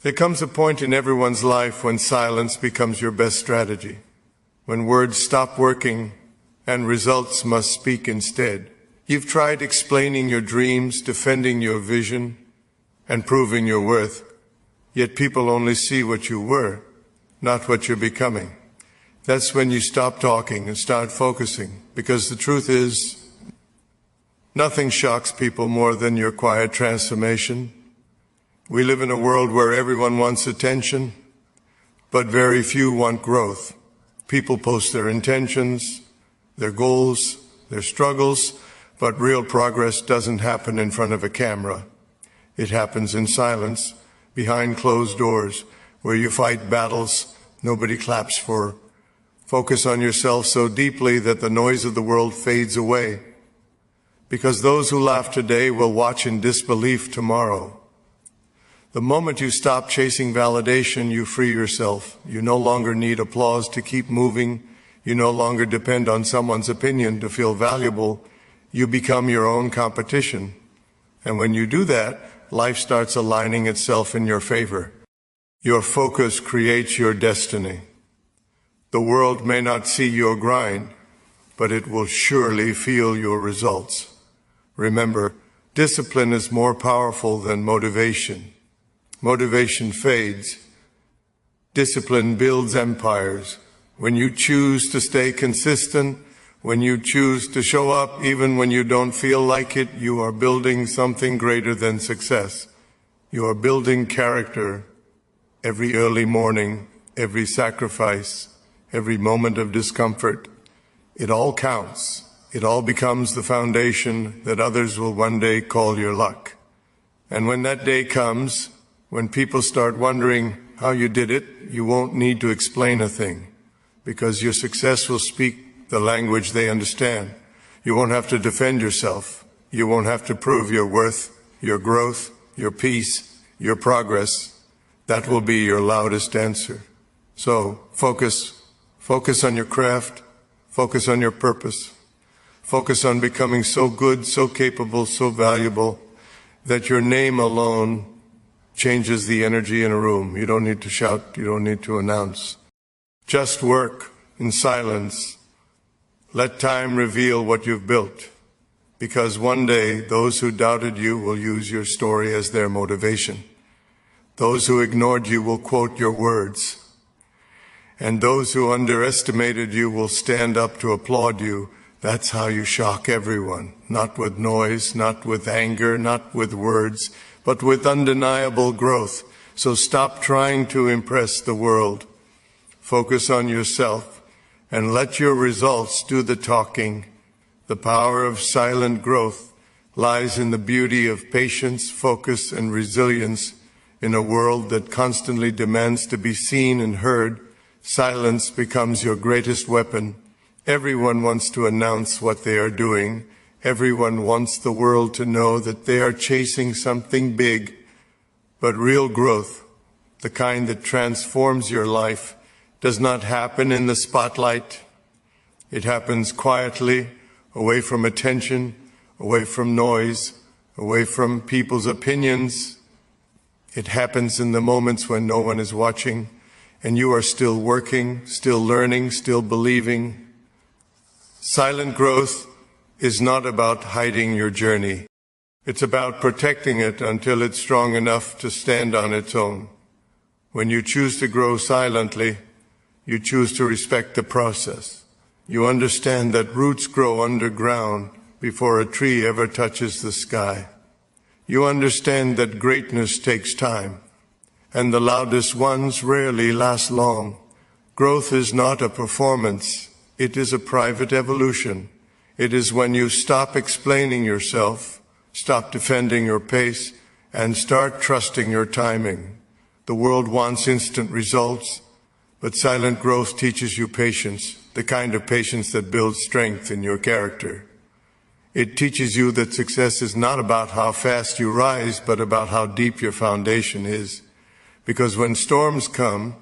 There comes a point in everyone's life when silence becomes your best strategy, when words stop working and results must speak instead. You've tried explaining your dreams, defending your vision, and proving your worth, yet people only see what you were, not what you're becoming. That's when you stop talking and start focusing, because the truth is, nothing shocks people more than your quiet transformation. We live in a world where everyone wants attention, but very few want growth. People post their intentions, their goals, their struggles, but real progress doesn't happen in front of a camera. It happens in silence, behind closed doors, where you fight battles nobody claps for. Focus on yourself so deeply that the noise of the world fades away, because those who laugh today will watch in disbelief tomorrow. The moment you stop chasing validation, you free yourself. You no longer need applause to keep moving. You no longer depend on someone's opinion to feel valuable. You become your own competition. And when you do that, life starts aligning itself in your favor. Your focus creates your destiny. The world may not see your grind, but it will surely feel your results. Remember, discipline is more powerful than motivation. Motivation fades. Discipline builds empires. When you choose to stay consistent, when you choose to show up even when you don't feel like it, you are building something greater than success. You are building character. Every early morning, every sacrifice, every moment of discomfort, it all counts. It all becomes the foundation that others will one day call your luck. And when that day comes, when people start wondering how you did it, you won't need to explain a thing, because your success will speak the language they understand. You won't have to defend yourself. You won't have to prove your worth, your growth, your peace, your progress. That will be your loudest answer. So focus on your craft, focus on your purpose, focus on becoming so good, so capable, so valuable that your name alone changes the energy in a room. You don't need to shout, you don't need to announce. Just work in silence. Let time reveal what you've built, because one day those who doubted you will use your story as their motivation. Those who ignored you will quote your words. And those who underestimated you will stand up to applaud you. That's how you shock everyone. Not with noise, not with anger, not with words, but with undeniable growth. So stop trying to impress the world. Focus on yourself and let your results do the talking. The power of silent growth lies in the beauty of patience, focus, and resilience. In a world that constantly demands to be seen and heard, silence becomes your greatest weapon. Everyone wants to announce what they are doing. Everyone wants the world to know that they are chasing something big. But real growth, the kind that transforms your life, does not happen in the spotlight. It happens quietly, away from attention, away from noise, away from people's opinions. It happens in the moments when no one is watching, and you are still working, still learning, still believing. Silent growth is not about hiding your journey. It's about protecting it until it's strong enough to stand on its own. When you choose to grow silently, you choose to respect the process. You understand that roots grow underground before a tree ever touches the sky. You understand that greatness takes time, and the loudest ones rarely last long. Growth is not a performance. It is a private evolution. It is when you stop explaining yourself, stop defending your pace, and start trusting your timing. The world wants instant results, but silent growth teaches you patience, the kind of patience that builds strength in your character. It teaches you that success is not about how fast you rise, but about how deep your foundation is. Because when storms come,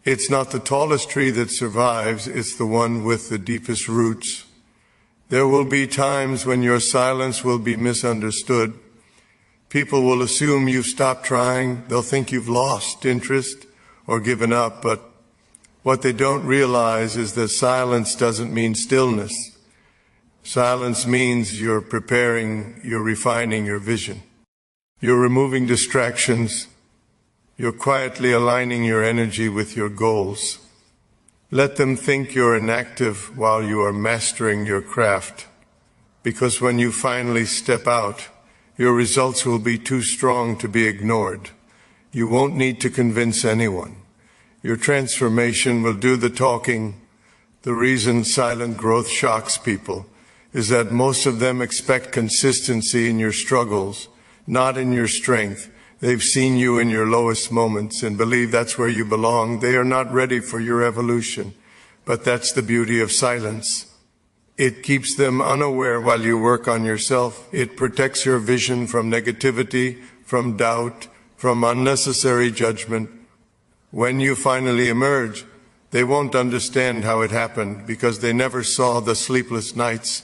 it's not the tallest tree that survives, it's the one with the deepest roots. There will be times when your silence will be misunderstood. People will assume you've stopped trying. They'll think you've lost interest or given up, but what they don't realize is that silence doesn't mean stillness. Silence means you're preparing, you're refining your vision. You're removing distractions. You're quietly aligning your energy with your goals. Let them think you're inactive while you are mastering your craft, because when you finally step out, your results will be too strong to be ignored. You won't need to convince anyone. Your transformation will do the talking. The reason silent growth shocks people is that most of them expect consistency in your struggles, not in your strength. They've seen you in your lowest moments and believe that's where you belong. They are not ready for your evolution. But that's the beauty of silence. It keeps them unaware while you work on yourself. It protects your vision from negativity, from doubt, from unnecessary judgment. When you finally emerge, they won't understand how it happened because they never saw the sleepless nights,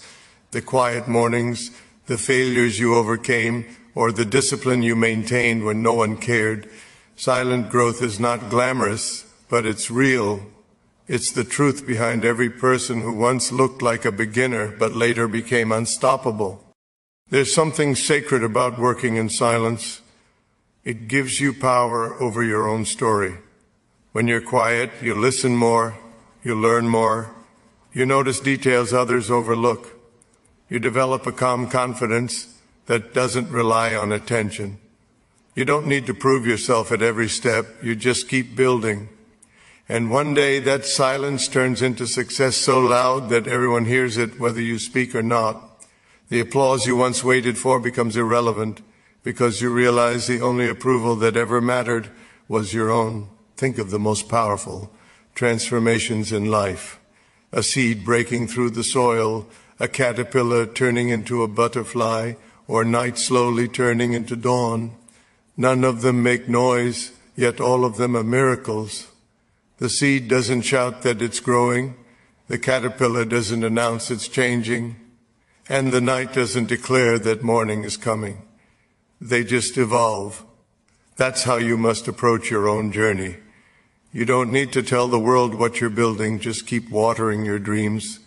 the quiet mornings, the failures you overcame, or the discipline you maintained when no one cared. Silent growth is not glamorous, but it's real. It's the truth behind every person who once looked like a beginner but later became unstoppable. There's something sacred about working in silence. It gives you power over your own story. When you're quiet, you listen more, you learn more, you notice details others overlook. You develop a calm confidence that doesn't rely on attention. You don't need to prove yourself at every step, you just keep building. And one day that silence turns into success so loud that everyone hears it whether you speak or not. The applause you once waited for becomes irrelevant because you realize the only approval that ever mattered was your own. Think of the most powerful transformations in life. A seed breaking through the soil, a caterpillar turning into a butterfly, or night slowly turning into dawn. None of them make noise, yet all of them are miracles. The seed doesn't shout that it's growing, the caterpillar doesn't announce it's changing, and the night doesn't declare that morning is coming. They just evolve. That's how you must approach your own journey. You don't need to tell the world what you're building, just keep watering your dreams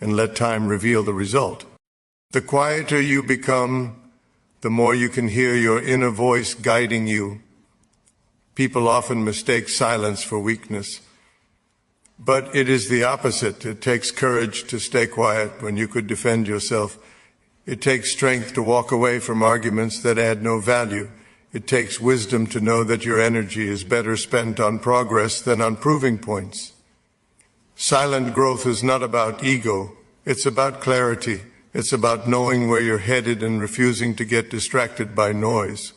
and let time reveal the result. The quieter you become, the more you can hear your inner voice guiding you. People often mistake silence for weakness, but it is the opposite. It takes courage to stay quiet when you could defend yourself. It takes strength to walk away from arguments that add no value. It takes wisdom to know that your energy is better spent on progress than on proving points. Silent growth is not about ego. It's about clarity. It's about knowing where you're headed and refusing to get distracted by noise.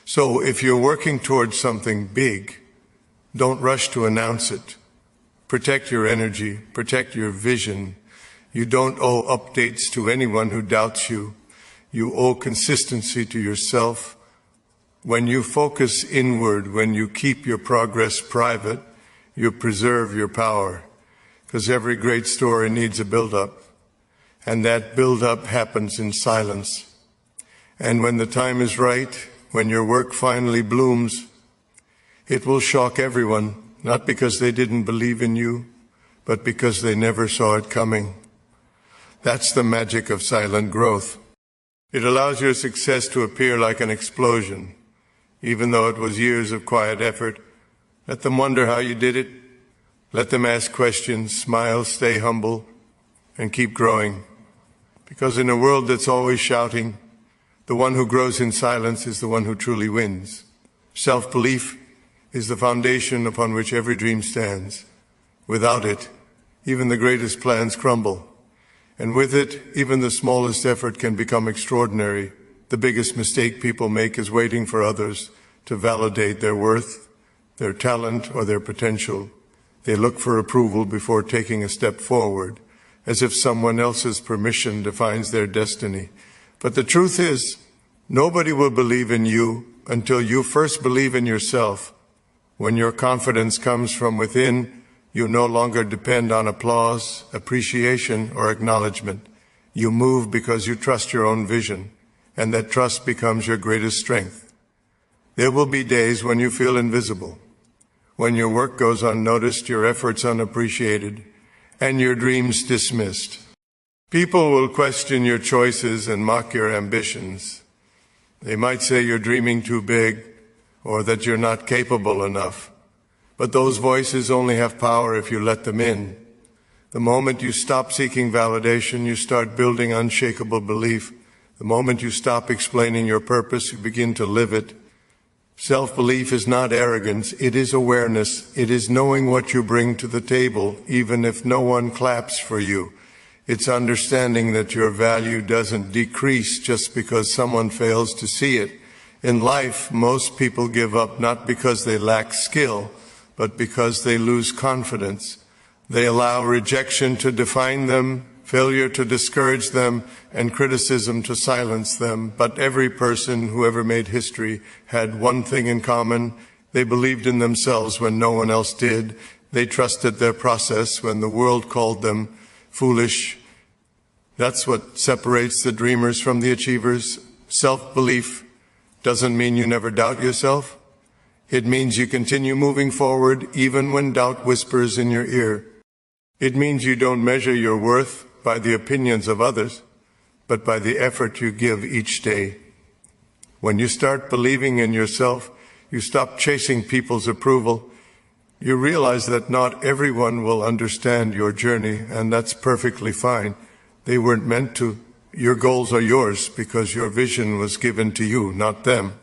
So if you're working towards something big, don't rush to announce it. Protect your energy, protect your vision. You don't owe updates to anyone who doubts you. You owe consistency to yourself. When you focus inward, when you keep your progress private, you preserve your power. Because every great story needs a build-up. And that build-up happens in silence. And when the time is right, when your work finally blooms, it will shock everyone, not because they didn't believe in you, but because they never saw it coming. That's the magic of silent growth. It allows your success to appear like an explosion, even though it was years of quiet effort. Let them wonder how you did it. Let them ask questions, smile, stay humble, and keep growing. Because in a world that's always shouting, the one who grows in silence is the one who truly wins. Self-belief is the foundation upon which every dream stands. Without it, even the greatest plans crumble. And with it, even the smallest effort can become extraordinary. The biggest mistake people make is waiting for others to validate their worth, their talent, or their potential. They look for approval before taking a step forward, as if someone else's permission defines their destiny. But the truth is, nobody will believe in you until you first believe in yourself. When your confidence comes from within, you no longer depend on applause, appreciation, or acknowledgement. You move because you trust your own vision, and that trust becomes your greatest strength. There will be days when you feel invisible, when your work goes unnoticed, your efforts unappreciated, and your dreams dismissed. People will question your choices and mock your ambitions. They might say you're dreaming too big or that you're not capable enough. But those voices only have power if you let them in. The moment you stop seeking validation, you start building unshakable belief. The moment you stop explaining your purpose, you begin to live it. Self-belief is not arrogance, it is awareness. It is knowing what you bring to the table, even if no one claps for you. It's understanding that your value doesn't decrease just because someone fails to see it. In life, most people give up not because they lack skill, but because they lose confidence. They allow rejection to define them, failure to discourage them, and criticism to silence them. But every person who ever made history had one thing in common. They believed in themselves when no one else did. They trusted their process when the world called them foolish. That's what separates the dreamers from the achievers. Self-belief doesn't mean you never doubt yourself. It means you continue moving forward even when doubt whispers in your ear. It means you don't measure your worth by the opinions of others, but by the effort you give each day. When you start believing in yourself, you stop chasing people's approval. You realize that not everyone will understand your journey, and that's perfectly fine. They weren't meant to. Your goals are yours because your vision was given to you, not them.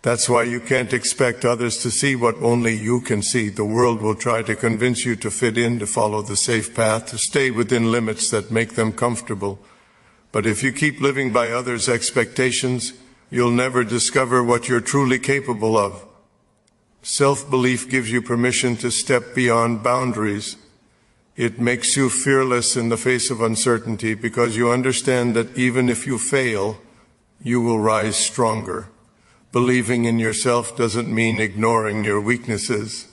That's why you can't expect others to see what only you can see. The world will try to convince you to fit in, to follow the safe path, to stay within limits that make them comfortable. But if you keep living by others' expectations, you'll never discover what you're truly capable of. Self-belief gives you permission to step beyond boundaries. It makes you fearless in the face of uncertainty because you understand that even if you fail, you will rise stronger. Believing in yourself doesn't mean ignoring your weaknesses.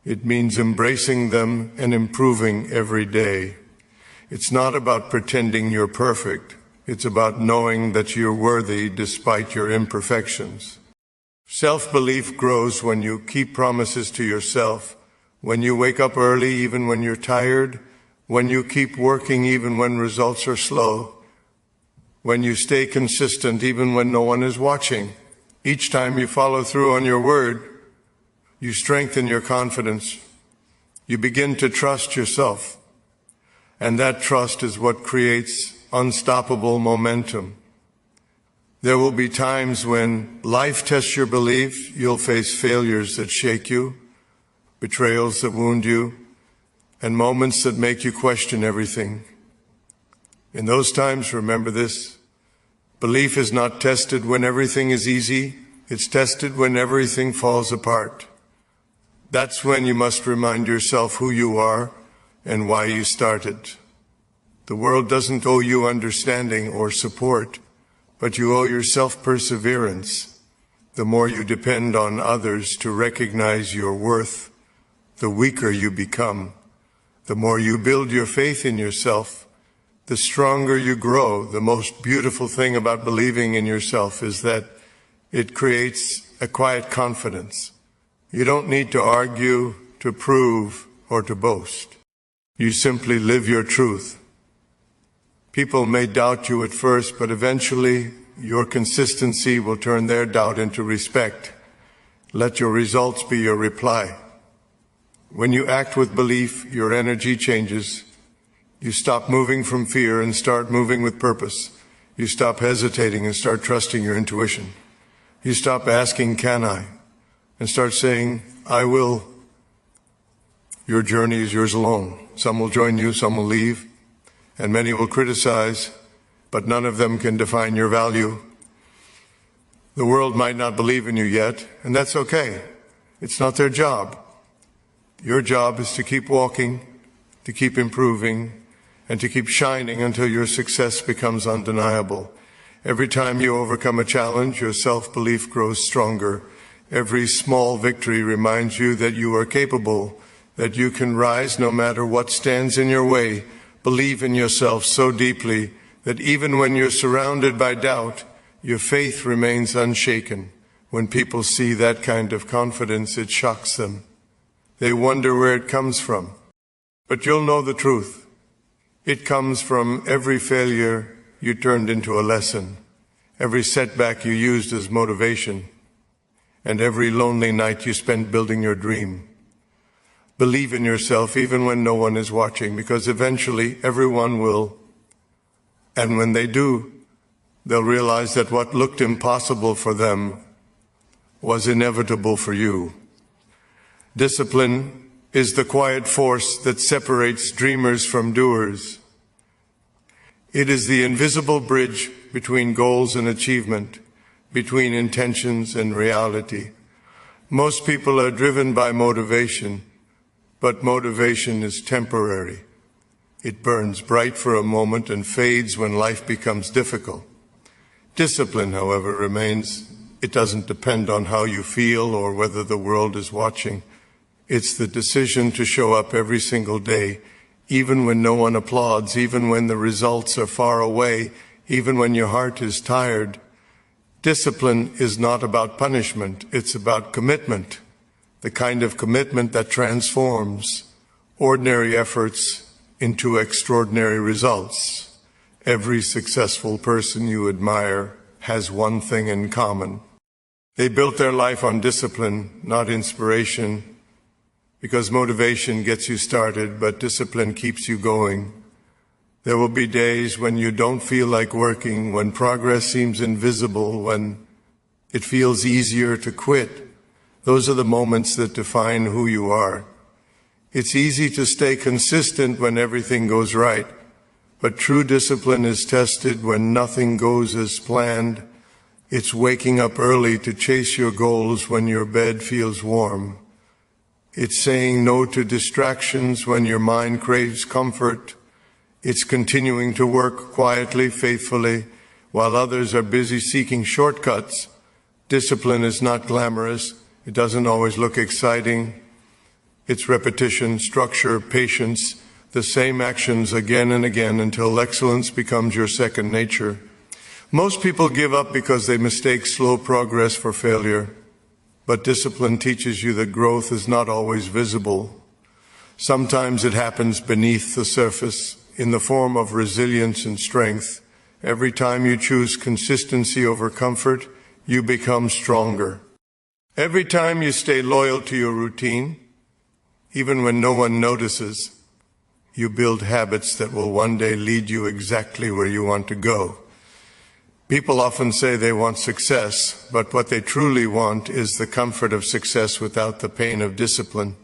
It means embracing them and improving every day. It's not about pretending you're perfect. It's about knowing that you're worthy despite your imperfections. Self-belief grows when you keep promises to yourself, when you wake up early even when you're tired, when you keep working even when results are slow, when you stay consistent even when no one is watching. Each time you follow through on your word, you strengthen your confidence. You begin to trust yourself. And that trust is what creates unstoppable momentum. There will be times when life tests your belief. You'll face failures that shake you, betrayals that wound you, and moments that make you question everything. In those times, remember this: belief is not tested when everything is easy. It's tested when everything falls apart. That's when you must remind yourself who you are and why you started. The world doesn't owe you understanding or support, but you owe yourself perseverance. The more you depend on others to recognize your worth, the weaker you become. The more you build your faith in yourself, the stronger you grow. The most beautiful thing about believing in yourself is that it creates a quiet confidence. You don't need to argue, to prove, or to boast. You simply live your truth. People may doubt you at first, but eventually your consistency will turn their doubt into respect. Let your results be your reply. When you act with belief, your energy changes. You stop moving from fear and start moving with purpose. You stop hesitating and start trusting your intuition. You stop asking, "Can I?" and start saying, "I will." Your journey is yours alone. Some will join you, some will leave, and many will criticize, but none of them can define your value. The world might not believe in you yet, and that's okay. It's not their job. Your job is to keep walking, to keep improving, and to keep shining until your success becomes undeniable. Every time you overcome a challenge, your self-belief grows stronger. Every small victory reminds you that you are capable, that you can rise no matter what stands in your way. Believe in yourself so deeply that even when you're surrounded by doubt, Your faith remains unshaken. When people see that kind of confidence, it shocks them. They wonder where it comes from. But you'll know the truth. It comes from every failure you turned into a lesson, every setback you used as motivation, and every lonely night you spent building your dream. Believe in yourself even when no one is watching, because eventually everyone will. And when they do, they'll realize that what looked impossible for them was inevitable for you. Discipline is the quiet force that separates dreamers from doers. It is the invisible bridge between goals and achievement, between intentions and reality. Most people are driven by motivation, but motivation is temporary. It burns bright for a moment and fades when life becomes difficult. Discipline, however, remains. It doesn't depend on how you feel or whether the world is watching. It's the decision to show up every single day, even when no one applauds, even when the results are far away, even when your heart is tired. Discipline is not about punishment, it's about commitment, the kind of commitment that transforms ordinary efforts into extraordinary results. Every successful person you admire has one thing in common. They built their life on discipline, not inspiration, because motivation gets you started, but discipline keeps you going. There will be days when you don't feel like working, when progress seems invisible, when it feels easier to quit. Those are the moments that define who you are. It's easy to stay consistent when everything goes right, but true discipline is tested when nothing goes as planned. It's waking up early to chase your goals when your bed feels warm. It's saying no to distractions when your mind craves comfort. It's continuing to work quietly, faithfully, while others are busy seeking shortcuts. Discipline is not glamorous. It doesn't always look exciting. It's repetition, structure, patience, the same actions again and again until excellence becomes your second nature. Most people give up because they mistake slow progress for failure. But discipline teaches you that growth is not always visible. Sometimes it happens beneath the surface, in the form of resilience and strength. Every time you choose consistency over comfort, you become stronger. Every time you stay loyal to your routine, even when no one notices, you build habits that will one day lead you exactly where you want to go. People often say they want success, but what they truly want is the comfort of success without the pain of discipline.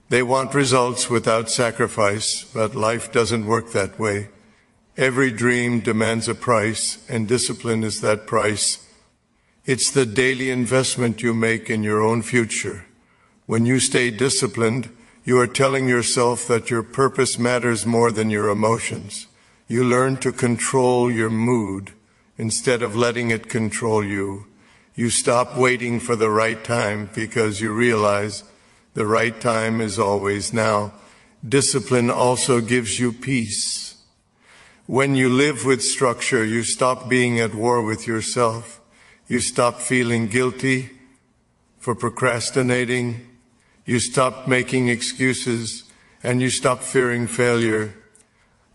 They want results without sacrifice, but life doesn't work that way. Every dream demands a price, and discipline is that price. It's the daily investment you make in your own future. When you stay disciplined, you are telling yourself that your purpose matters more than your emotions. You learn to control your mood instead of letting it control you. You stop waiting for the right time because you realize the right time is always now. Discipline also gives you peace. When you live with structure, you stop being at war with yourself. You stop feeling guilty for procrastinating. You stop making excuses, and you stop fearing failure.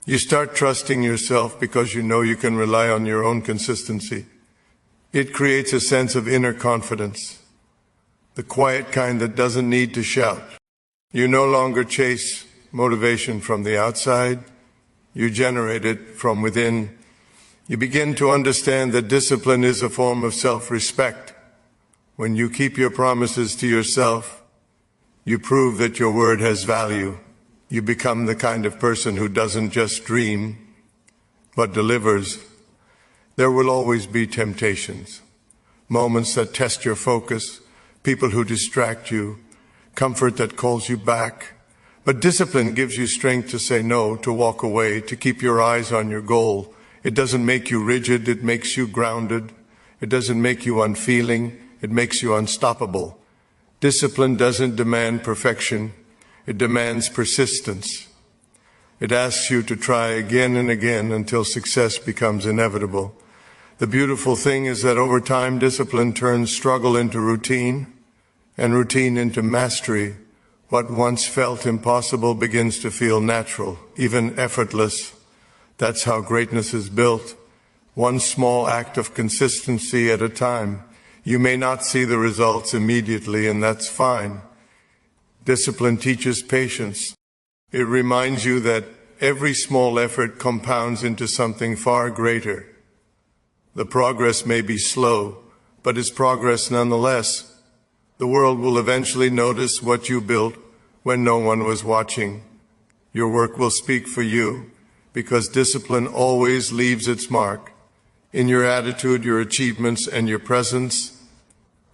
You start trusting yourself because you know you can rely on your own consistency. It creates a sense of inner confidence, the quiet kind that doesn't need to shout. You no longer chase motivation from the outside. You generate it from within. You begin to understand that discipline is a form of self-respect. When you keep your promises to yourself, you prove that your word has value. You become the kind of person who doesn't just dream, but delivers. There will always be temptations, moments that test your focus, people who distract you, comfort that calls you back. But discipline gives you strength to say no, to walk away, to keep your eyes on your goal. It doesn't make you rigid, it makes you grounded. It doesn't make you unfeeling, it makes you unstoppable. Discipline doesn't demand perfection. It demands persistence. It asks you to try again and again until success becomes inevitable. The beautiful thing is that over time, discipline turns struggle into routine, and routine into mastery. What once felt impossible begins to feel natural, even effortless. That's how greatness is built, one small act of consistency at a time. You may not see the results immediately, and that's fine. Discipline teaches patience. It reminds you that every small effort compounds into something far greater. The progress may be slow, but it's progress nonetheless. The world will eventually notice what you built when no one was watching. Your work will speak for you, because discipline always leaves its mark. In your attitude, your achievements, and your presence.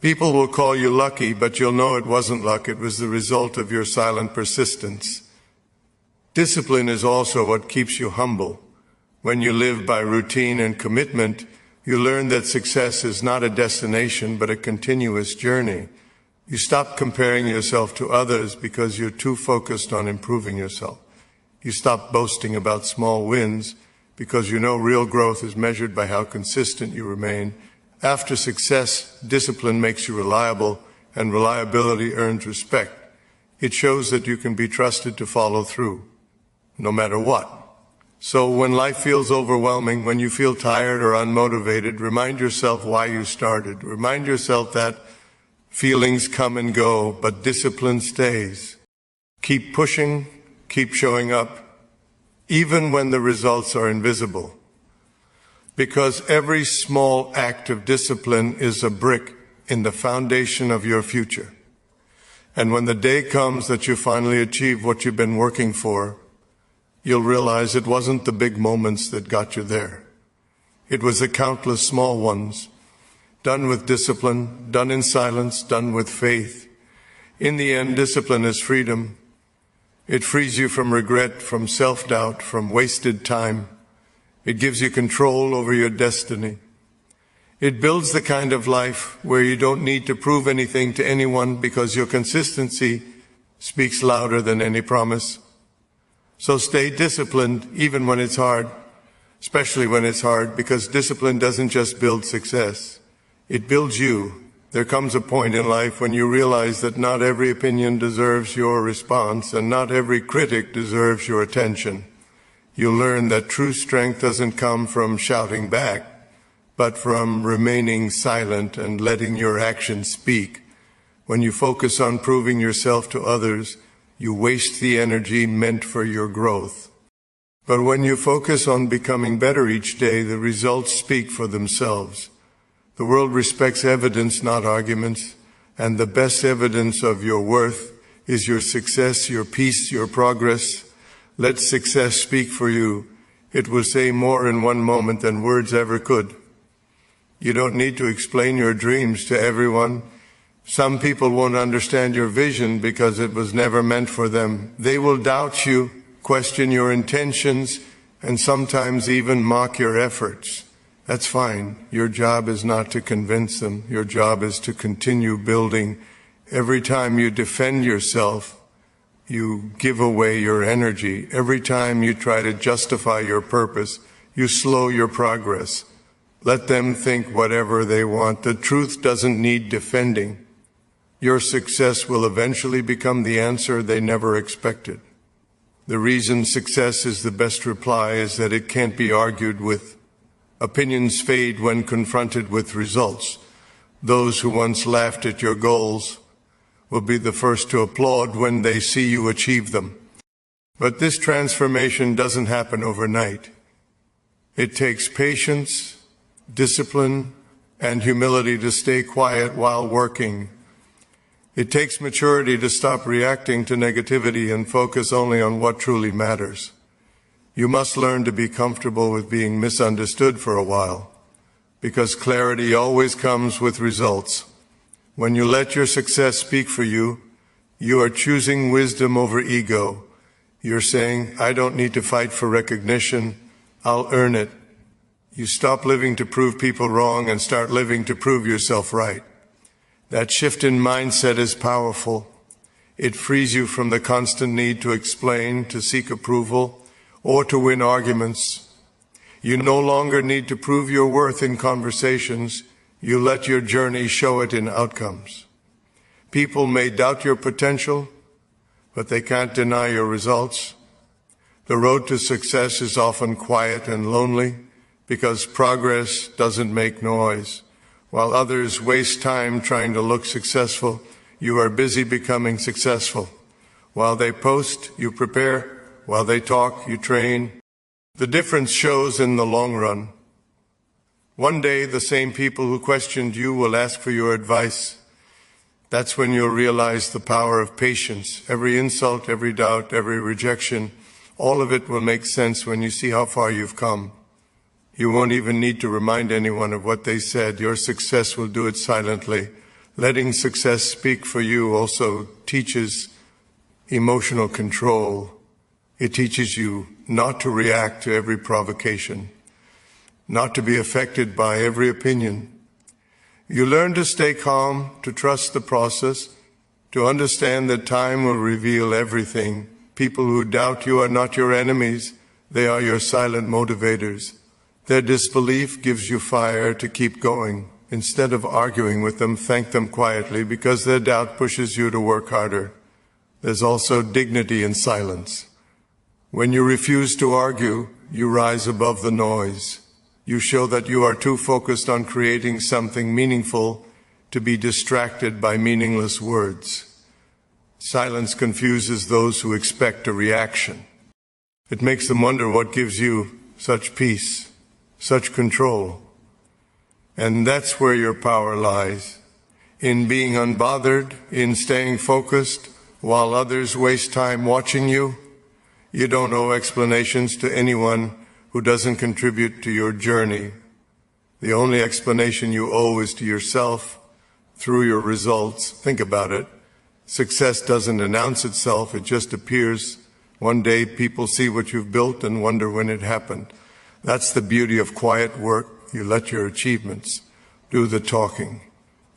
People will call you lucky, but you'll know it wasn't luck. It was the result of your silent persistence. Discipline is also what keeps you humble. When you live by routine and commitment, you learn that success is not a destination, but a continuous journey. You stop comparing yourself to others because you're too focused on improving yourself. You stop boasting about small wins because you know real growth is measured by how consistent you remain. After success, discipline makes you reliable, and reliability earns respect. It shows that you can be trusted to follow through, no matter what. So when life feels overwhelming, when you feel tired or unmotivated, remind yourself why you started. Remind yourself that feelings come and go, but discipline stays. Keep pushing, keep showing up, even when the results are invisible. Because every small act of discipline is a brick in the foundation of your future. And when the day comes that you finally achieve what you've been working for, you'll realize it wasn't the big moments that got you there. It was the countless small ones, done with discipline, done in silence, done with faith. In the end, discipline is freedom. It frees you from regret, from self-doubt, from wasted time. It gives you control over your destiny. It builds the kind of life where you don't need to prove anything to anyone because your consistency speaks louder than any promise. So stay disciplined even when it's hard, especially when it's hard, because discipline doesn't just build success. It builds you. There comes a point in life when you realize that not every opinion deserves your response and not every critic deserves your attention. You learn that true strength doesn't come from shouting back, but from remaining silent and letting your actions speak. When you focus on proving yourself to others, you waste the energy meant for your growth. But when you focus on becoming better each day, the results speak for themselves. The world respects evidence, not arguments, and the best evidence of your worth is your success, your peace, your progress. Let success speak for you. It will say more in one moment than words ever could. You don't need to explain your dreams to everyone. Some people won't understand your vision because it was never meant for them. They will doubt you, question your intentions, and sometimes even mock your efforts. That's fine. Your job is not to convince them. Your job is to continue building. Every time you defend yourself, you give away your energy. Every time you try to justify your purpose, you slow your progress. Let them think whatever they want. The truth doesn't need defending. Your success will eventually become the answer they never expected. The reason success is the best reply is that it can't be argued with. Opinions fade when confronted with results. Those who once laughed at your goals will be the first to applaud when they see you achieve them. But this transformation doesn't happen overnight. It takes patience, discipline, and humility to stay quiet while working. It takes maturity to stop reacting to negativity and focus only on what truly matters. You must learn to be comfortable with being misunderstood for a while, because clarity always comes with results. When you let your success speak for you, you are choosing wisdom over ego. You're saying, I don't need to fight for recognition, I'll earn it. You stop living to prove people wrong and start living to prove yourself right. That shift in mindset is powerful. It frees you from the constant need to explain, to seek approval, or to win arguments. You no longer need to prove your worth in conversations. You let your journey show it in outcomes. People may doubt your potential, but they can't deny your results. The road to success is often quiet and lonely because progress doesn't make noise. While others waste time trying to look successful, you are busy becoming successful. While they post, you prepare. While they talk, you train. The difference shows in the long run. One day, the same people who questioned you will ask for your advice. That's when you'll realize the power of patience. Every insult, every doubt, every rejection, all of it will make sense when you see how far you've come. You won't even need to remind anyone of what they said. Your success will do it silently. Letting success speak for you also teaches emotional control. It teaches you not to react to every provocation, not to be affected by every opinion. You learn to stay calm, to trust the process, to understand that time will reveal everything. People who doubt you are not your enemies. They are your silent motivators. Their disbelief gives you fire to keep going. Instead of arguing with them, thank them quietly because their doubt pushes you to work harder. There's also dignity in silence. When you refuse to argue, you rise above the noise. You show that you are too focused on creating something meaningful to be distracted by meaningless words. Silence confuses those who expect a reaction. It makes them wonder what gives you such peace, such control. And that's where your power lies, in being unbothered, in staying focused while others waste time watching you. You don't owe explanations to anyone who doesn't contribute to your journey. The only explanation you owe is to yourself through your results. Think about it. Success doesn't announce itself, it just appears. One day people see what you've built and wonder when it happened. That's the beauty of quiet work. You let your achievements do the talking.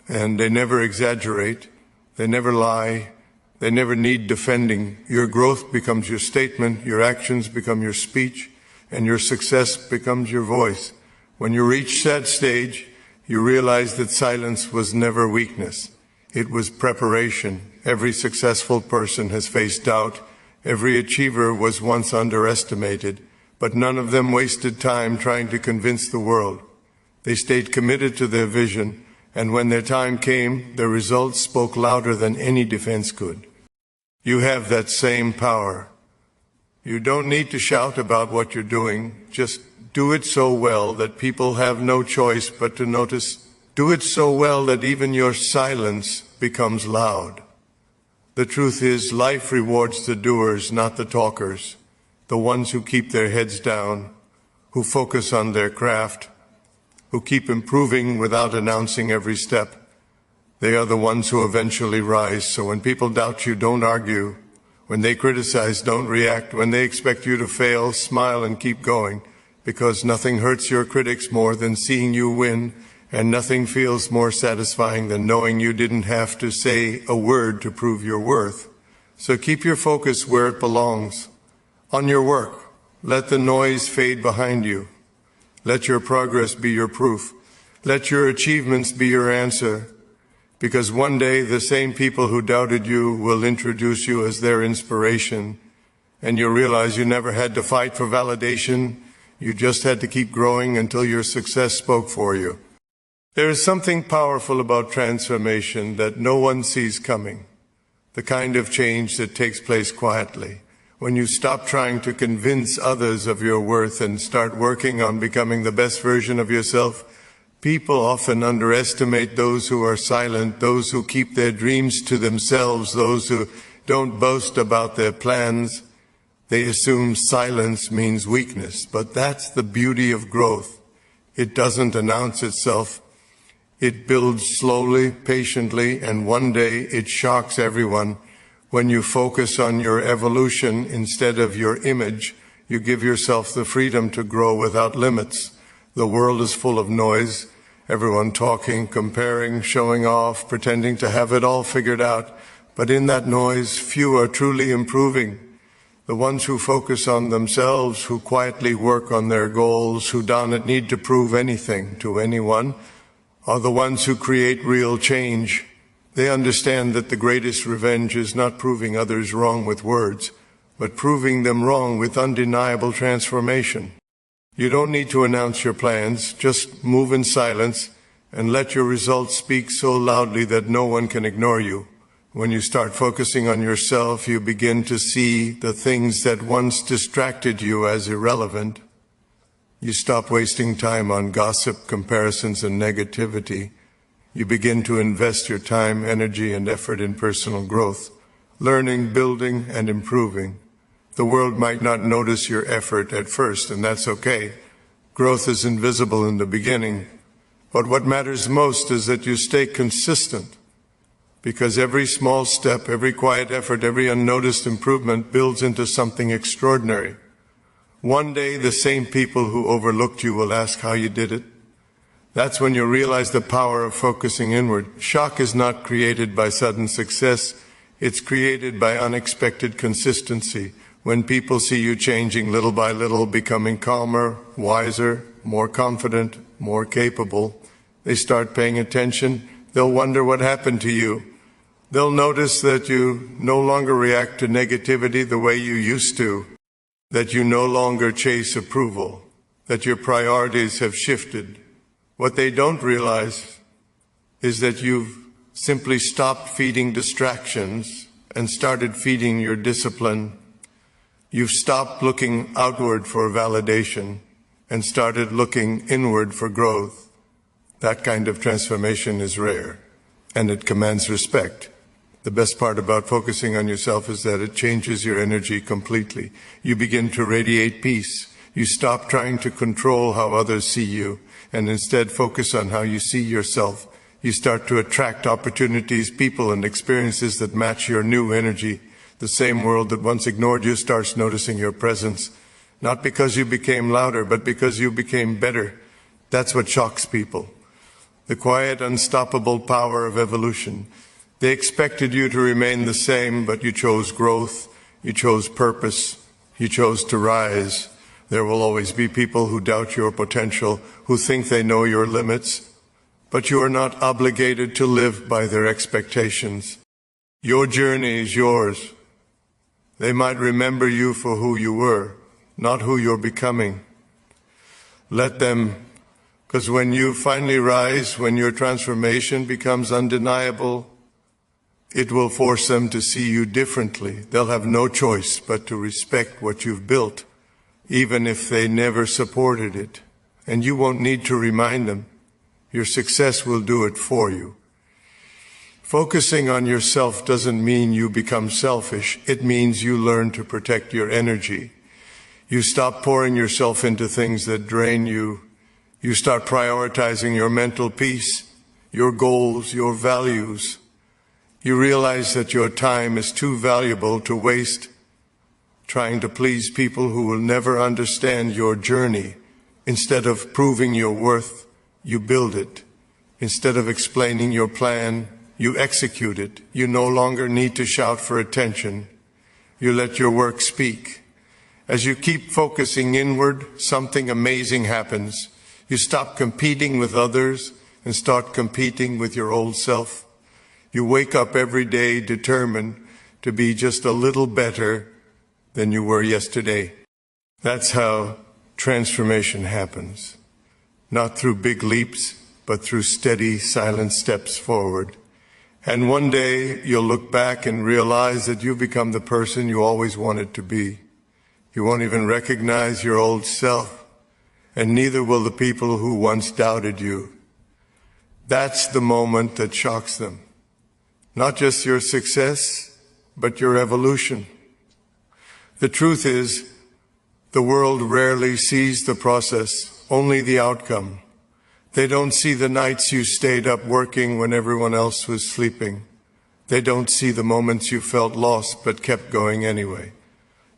And they never exaggerate, they never lie, they never need defending. Your growth becomes your statement, your actions become your speech, and your success becomes your voice. When you reach that stage, you realize that silence was never weakness. It was preparation. Every successful person has faced doubt. Every achiever was once underestimated, but none of them wasted time trying to convince the world. They stayed committed to their vision, and when their time came, their results spoke louder than any defense could. You have that same power. You don't need to shout about what you're doing. Just do it so well that people have no choice but to notice. Do it so well that even your silence becomes loud. The truth is, life rewards the doers, not the talkers, the ones who keep their heads down, who focus on their craft, who keep improving without announcing every step. They are the ones who eventually rise. So when people doubt you, don't argue. When they criticize, don't react. When they expect you to fail, smile and keep going, because nothing hurts your critics more than seeing you win, and nothing feels more satisfying than knowing you didn't have to say a word to prove your worth. So keep your focus where it belongs, on your work. Let the noise fade behind you. Let your progress be your proof. Let your achievements be your answer. Because one day the same people who doubted you will introduce you as their inspiration, and you'll realize you never had to fight for validation. You just had to keep growing until your success spoke for you. There is something powerful about transformation that no one sees coming, the kind of change that takes place quietly. When you stop trying to convince others of your worth and start working on becoming the best version of yourself, people often underestimate those who are silent, those who keep their dreams to themselves, those who don't boast about their plans. They assume silence means weakness, but that's the beauty of growth. It doesn't announce itself. It builds slowly, patiently, and one day it shocks everyone. When you focus on your evolution instead of your image, you give yourself the freedom to grow without limits. The world is full of noise, everyone talking, comparing, showing off, pretending to have it all figured out. But in that noise, few are truly improving. The ones who focus on themselves, who quietly work on their goals, who don't need to prove anything to anyone, are the ones who create real change. They understand that the greatest revenge is not proving others wrong with words, but proving them wrong with undeniable transformation. You don't need to announce your plans, just move in silence and let your results speak so loudly that no one can ignore you. When you start focusing on yourself, you begin to see the things that once distracted you as irrelevant. You stop wasting time on gossip, comparisons, and negativity. You begin to invest your time, energy, and effort in personal growth, learning, building, and improving. The world might not notice your effort at first, and that's okay. Growth is invisible in the beginning. But what matters most is that you stay consistent, because every small step, every quiet effort, every unnoticed improvement builds into something extraordinary. One day, the same people who overlooked you will ask how you did it. That's when you realize the power of focusing inward. Shock is not created by sudden success. It's created by unexpected consistency. When people see you changing little by little, becoming calmer, wiser, more confident, more capable, they start paying attention. They'll wonder what happened to you. They'll notice that you no longer react to negativity the way you used to, that you no longer chase approval, that your priorities have shifted. What they don't realize is that you've simply stopped feeding distractions and started feeding your discipline. You've stopped looking outward for validation and started looking inward for growth. That kind of transformation is rare, and it commands respect. The best part about focusing on yourself is that it changes your energy completely. You begin to radiate peace. You stop trying to control how others see you, and instead focus on how you see yourself. You start to attract opportunities, people, and experiences that match your new energy. The same world that once ignored you starts noticing your presence, not because you became louder, but because you became better. That's what shocks people. The quiet, unstoppable power of evolution. They expected you to remain the same, but you chose growth, you chose purpose, you chose to rise. There will always be people who doubt your potential, who think they know your limits, but you are not obligated to live by their expectations. Your journey is yours. They might remember you for who you were, not who you're becoming. Let them, because when you finally rise, when your transformation becomes undeniable, it will force them to see you differently. They'll have no choice but to respect what you've built, even if they never supported it. And you won't need to remind them. Your success will do it for you. Focusing on yourself doesn't mean you become selfish. It means you learn to protect your energy. You stop pouring yourself into things that drain you. You start prioritizing your mental peace, your goals, your values. You realize that your time is too valuable to waste trying to please people who will never understand your journey. Instead of proving your worth, you build it. Instead of explaining your plan, you execute it. You no longer need to shout for attention. You let your work speak. As you keep focusing inward, something amazing happens. You stop competing with others and start competing with your old self. You wake up every day determined to be just a little better than you were yesterday. That's how transformation happens. Not through big leaps, but through steady, silent steps forward. And one day you'll look back and realize that you've become the person you always wanted to be. You won't even recognize your old self, and neither will the people who once doubted you. That's the moment that shocks them. Not just your success, but your evolution. The truth is, the world rarely sees the process, only the outcome. They don't see the nights you stayed up working when everyone else was sleeping. They don't see the moments you felt lost but kept going anyway.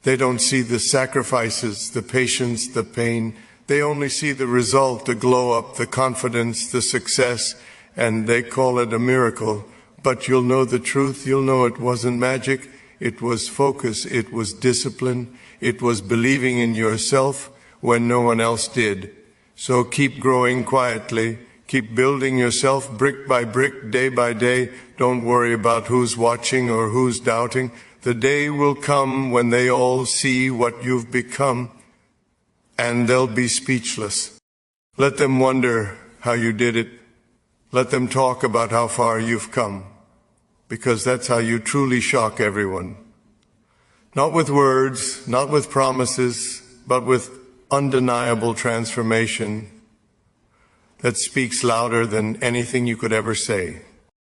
They don't see the sacrifices, the patience, the pain. They only see the result, the glow-up, the confidence, the success, and they call it a miracle. But you'll know the truth. You'll know it wasn't magic. It was focus. It was discipline. It was believing in yourself when no one else did. So keep growing quietly. Keep building yourself brick by brick, day by day. Don't worry about who's watching or who's doubting. The day will come when they all see what you've become, and they'll be speechless. Let them wonder how you did it. Let them talk about how far you've come, because that's how you truly shock everyone. Not with words, not with promises, but with undeniable transformation that speaks louder than anything you could ever say.